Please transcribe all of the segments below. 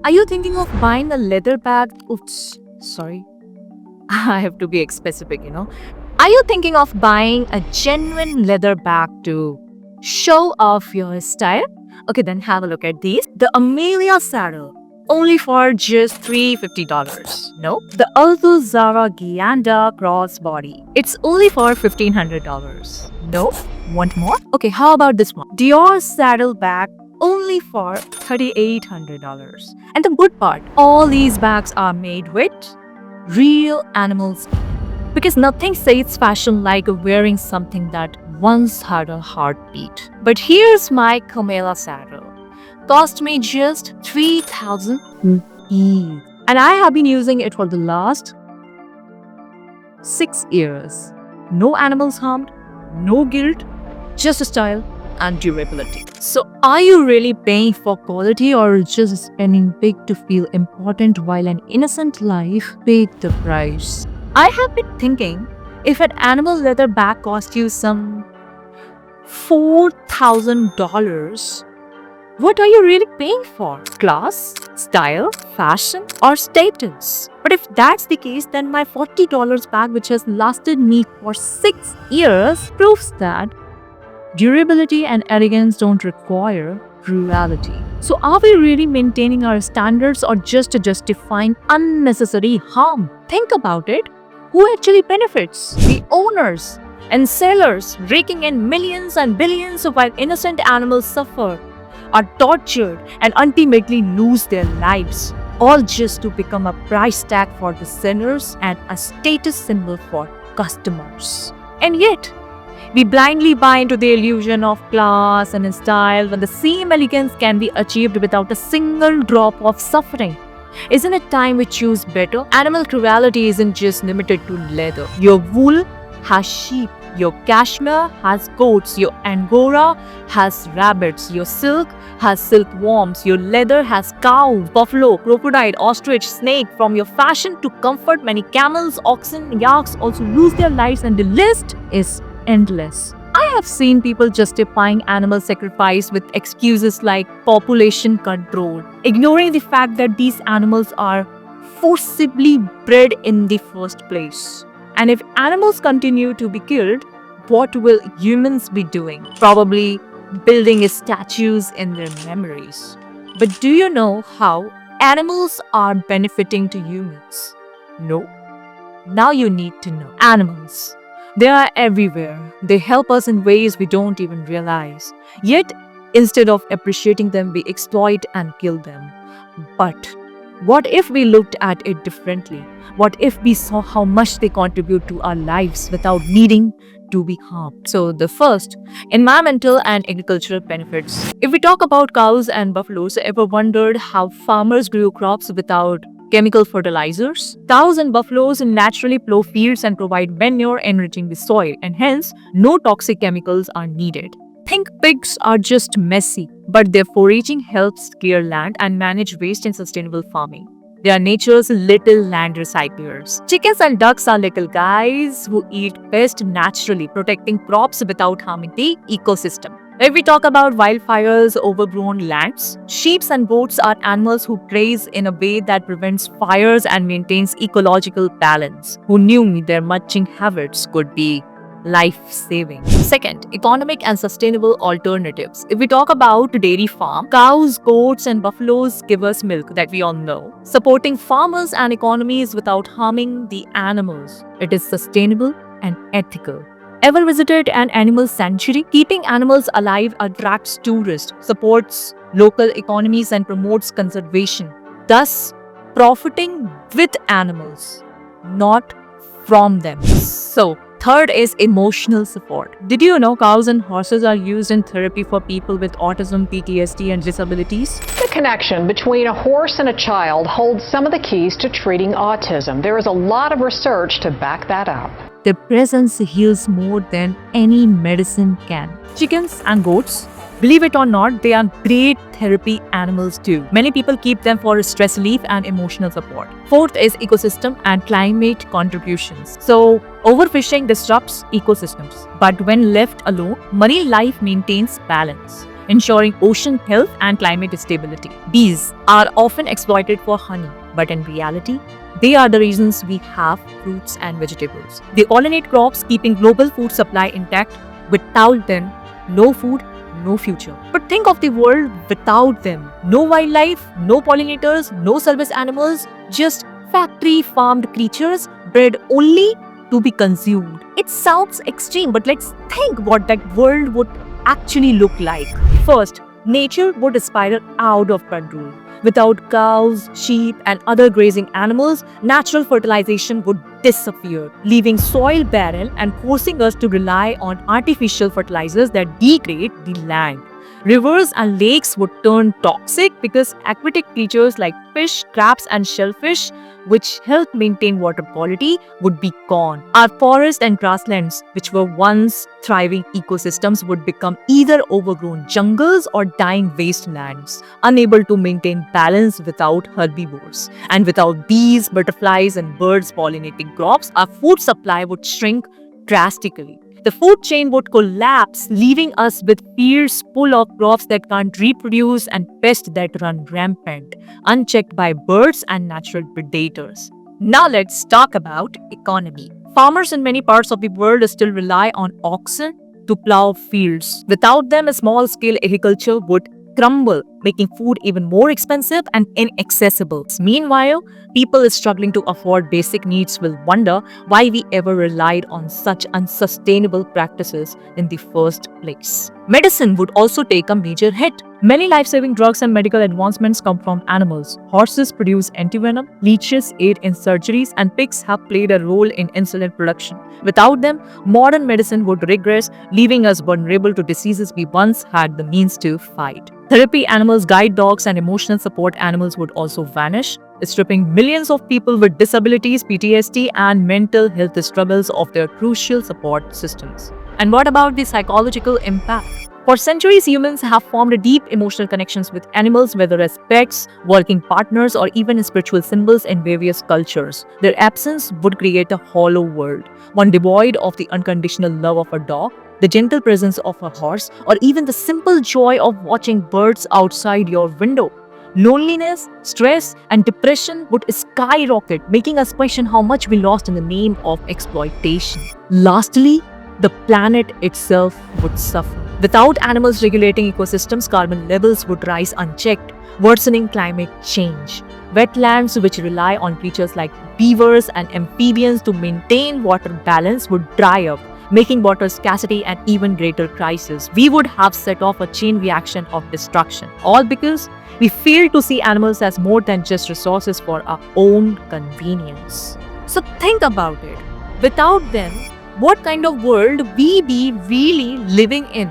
Are you thinking of buying a leather bag? Oops, sorry. I have to be specific. Are you thinking of buying a genuine leather bag to show off your style? Okay, then have a look at these. The Amelia saddle, only for just $350. No. The Alto Zara Gianda crossbody, it's only for $1,500. No. Want more? Okay, how about this one? Dior saddle bag, only for $3,800. And the good part, all these bags are made with real animals because nothing says fashion like wearing something that once had a heartbeat. But here's my Camela saddle. Cost me just 3,000 rupees. And I have been using it for the last 6 years. No animals harmed, no guilt, just style and durability. So are you really paying for quality or just spending big to feel important while an innocent life paid the price? I have been thinking, if an animal leather bag cost you some $4,000, what are you really paying for? Class, style, fashion, or status? But if that's the case, then my $40 bag, which has lasted me for 6 years, proves that durability and elegance don't require cruelty. So are we really maintaining our standards or just justifying unnecessary harm? Think about it. Who actually benefits? The owners and sellers raking in millions and billions while innocent animals suffer, are tortured, and ultimately lose their lives, all just to become a price tag for the sellers and a status symbol for customers. And yet, we blindly buy into the illusion of class and style when the same elegance can be achieved without a single drop of suffering. Isn't it time we choose better? Animal cruelty isn't just limited to leather. Your wool has sheep, your cashmere has goats, your angora has rabbits, your silk has silkworms, your leather has cows, buffalo, crocodile, ostrich, snake. From your fashion to comfort, many camels, oxen, yaks also lose their lives, and the list is endless. I have seen people justifying animal sacrifice with excuses like population control, ignoring the fact that these animals are forcibly bred in the first place. And if animals continue to be killed, what will humans be doing? Probably building statues in their memories. But do you know how animals are benefiting to humans? No. Now you need to know. Animals, they are everywhere. They help us in ways we don't even realize. Yet, instead of appreciating them, we exploit and kill them. But what if we looked at it differently? What if we saw how much they contribute to our lives without needing to be harmed? So the first, environmental and agricultural benefits. If we talk about cows and buffaloes, ever wondered how farmers grew crops without chemical fertilizers? Cows and buffaloes naturally plow fields and provide manure enriching the soil, and hence no toxic chemicals are needed. Think pigs are just messy, but their foraging helps clear land and manage waste in sustainable farming. They are nature's little land recyclers. Chickens and ducks are little guys who eat pests naturally, protecting crops without harming the ecosystem. If we talk about wildfires, overgrown lands, sheep and goats are animals who graze in a way that prevents fires and maintains ecological balance. Who knew their mulching habits could be life-saving? Second, economic and sustainable alternatives. If we talk about dairy farm, cows, goats, and buffaloes give us milk that we all know, supporting farmers and economies without harming the animals. It is sustainable and ethical. Ever visited an animal sanctuary? Keeping animals alive attracts tourists, supports local economies, and promotes conservation, thus profiting with animals, not from them. So, third is emotional support. Did you know cows and horses are used in therapy for people with autism, PTSD, and disabilities? The connection between a horse and a child holds some of the keys to treating autism. There is a lot of research to back that up. Their presence heals more than any medicine can. Chickens and goats, believe it or not, they are great therapy animals too. Many people keep them for stress relief and emotional support. Fourth is ecosystem and climate contributions. So, overfishing disrupts ecosystems, but when left alone, marine life maintains balance. ensuring ocean health and climate stability. Bees are often exploited for honey, but in reality, they are the reasons we have fruits and vegetables. They pollinate crops, keeping global food supply intact. Without them, no food, no future. But think of the world without them. No wildlife, no pollinators, no service animals, just factory farmed creatures bred only to be consumed. It sounds extreme, but let's think what that world would actually look like. First, nature would spiral out of control. Without cows, sheep, and other grazing animals, natural fertilization would disappear, leaving soil barren and forcing us to rely on artificial fertilizers that degrade the land. Rivers and lakes would turn toxic because aquatic creatures like fish, crabs, and shellfish, which help maintain water quality, would be gone. Our forests and grasslands, which were once thriving ecosystems, would become either overgrown jungles or dying wastelands, unable to maintain balance without herbivores. And without bees, butterflies, and birds pollinating crops, our food supply would shrink drastically. The food chain would collapse, leaving us with fields full of crops that can't reproduce and pests that run rampant, unchecked by birds and natural predators. Now let's talk about economy. Farmers in many parts of the world still rely on oxen to plow fields. Without them, a small-scale agriculture would crumble, making food even more expensive and inaccessible. Meanwhile, people struggling to afford basic needs will wonder why we ever relied on such unsustainable practices in the first place. Medicine would also take a major hit. Many life-saving drugs and medical advancements come from animals. Horses produce antivenom, leeches aid in surgeries, and pigs have played a role in insulin production. Without them, modern medicine would regress, leaving us vulnerable to diseases we once had the means to fight. Therapy animals, guide dogs, and emotional support animals would also vanish, stripping millions of people with disabilities, PTSD, and mental health struggles of their crucial support systems. And what about the psychological impact? For centuries, humans have formed deep emotional connections with animals, whether as pets, working partners, or even spiritual symbols in various cultures. Their absence would create a hollow world, one devoid of the unconditional love of a dog, the gentle presence of a horse, or even the simple joy of watching birds outside your window. Loneliness, stress, and depression would skyrocket, making us question how much we lost in the name of exploitation. Lastly, the planet itself would suffer. Without animals regulating ecosystems, carbon levels would rise unchecked, worsening climate change. Wetlands, which rely on creatures like beavers and amphibians to maintain water balance, would dry up, making water scarcity an even greater crisis. We would have set off a chain reaction of destruction, all because we failed to see animals as more than just resources for our own convenience. So think about it. Without them, what kind of world we be really living in?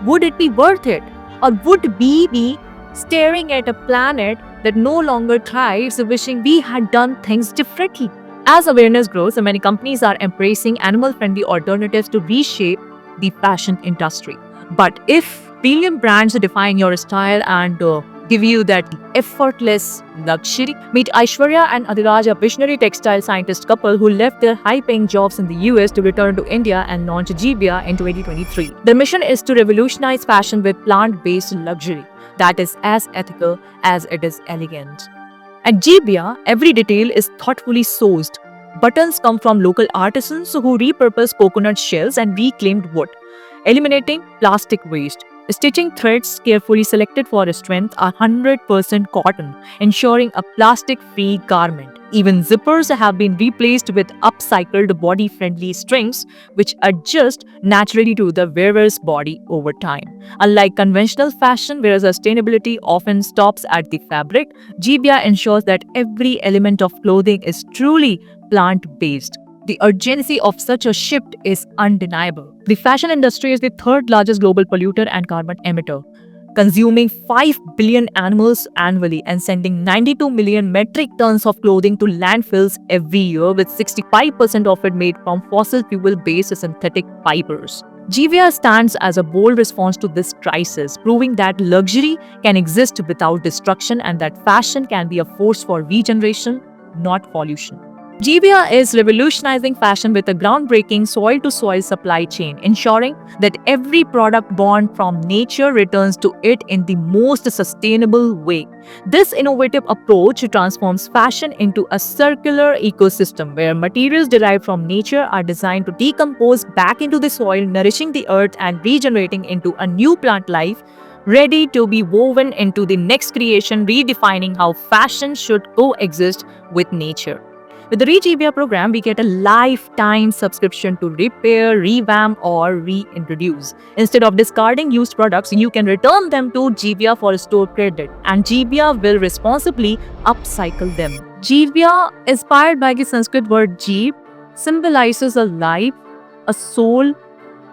Would it be worth it? Or would we be staring at a planet that no longer thrives, wishing we had done things differently? As awareness grows, many companies are embracing animal-friendly alternatives to reshape the fashion industry. But if premium brands define your style and give you that effortless luxury, meet Aishwarya and Adhiraj, a visionary textile scientist couple who left their high-paying jobs in the US to return to India and launch Jivia in 2023. Their mission is to revolutionize fashion with plant-based luxury that is as ethical as it is elegant. At Jivia, every detail is thoughtfully sourced. Buttons come from local artisans who repurpose coconut shells and reclaimed wood, eliminating plastic waste. Stitching threads carefully selected for strength are 100% cotton, ensuring a plastic-free garment. Even zippers have been replaced with upcycled body-friendly strings, which adjust naturally to the wearer's body over time. Unlike conventional fashion, where sustainability often stops at the fabric, Jivia ensures that every element of clothing is truly plant-based. The urgency of such a shift is undeniable. The fashion industry is the third largest global polluter and carbon emitter, consuming 5 billion animals annually and sending 92 million metric tons of clothing to landfills every year, with 65% of it made from fossil fuel-based synthetic fibers. Jivia stands as a bold response to this crisis, proving that luxury can exist without destruction and that fashion can be a force for regeneration, not pollution. Jivia is revolutionizing fashion with a groundbreaking soil to soil supply chain, ensuring that every product born from nature returns to it in the most sustainable way. This innovative approach transforms fashion into a circular ecosystem where materials derived from nature are designed to decompose back into the soil, nourishing the earth and regenerating into a new plant life, ready to be woven into the next creation, redefining how fashion should coexist with nature. With the Rejivia program, we get a lifetime subscription to repair, revamp, or reintroduce. Instead of discarding used products, you can return them to Jivia for store credit, and Jivia will responsibly upcycle them. Jivia, inspired by the Sanskrit word Jeev, symbolizes a life, a soul,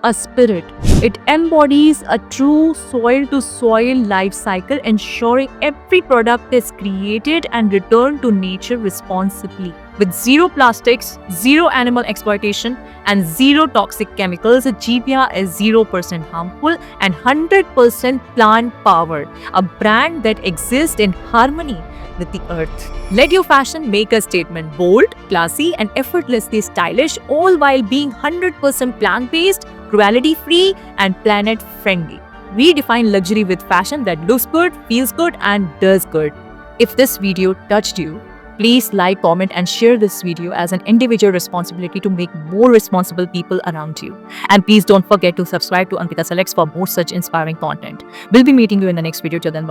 a spirit. It embodies a true soil to soil life cycle, ensuring every product is created and returned to nature responsibly. With zero plastics, zero animal exploitation, and zero toxic chemicals, Jivia is 0% harmful and 100% plant powered, a brand that exists in harmony with the earth. Let your fashion make a statement: bold, classy, and effortlessly stylish, all while being 100% plant-based, cruelty-free, and planet-friendly. Redefine luxury with fashion that looks good, feels good, and does good. If this video touched you, please like, comment, and share this video as an individual responsibility to make more responsible people around you. And please don't forget to subscribe to Ankita Selects for more such inspiring content. We'll be meeting you in the next video. Till then, bye.